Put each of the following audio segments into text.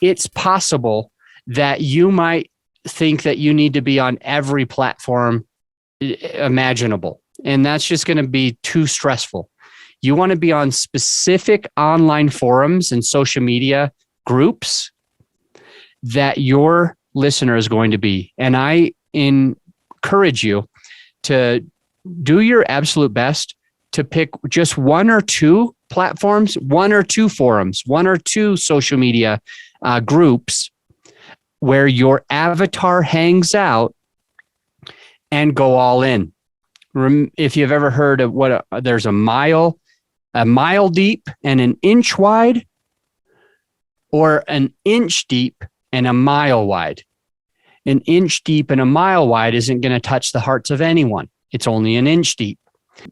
it's possible that you might think that you need to be on every platform imaginable. And that's just going to be too stressful. You want to be on specific online forums and social media groups that your listener is going to be. And I encourage you to do your absolute best to pick just one or two platforms, one or two forums, one or two social media groups where your avatar hangs out and go all in. If you've ever heard of there's a mile deep and an inch wide, or an inch deep and a mile wide. An inch deep and a mile wide isn't going to touch the hearts of anyone. It's only an inch deep.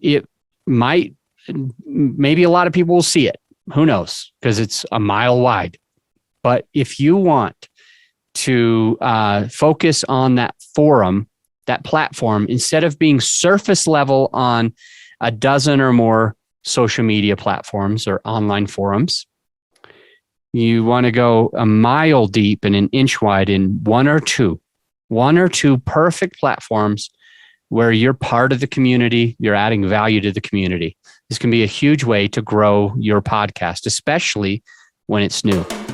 It might, maybe a lot of people will see it. Who knows? Because it's a mile wide. But if you want to focus on that forum, that platform, instead of being surface level on a dozen or more social media platforms or online forums, you want to go a mile deep and an inch wide in one or two perfect platforms where you're part of the community, you're adding value to the community. This can be a huge way to grow your podcast, especially when it's new.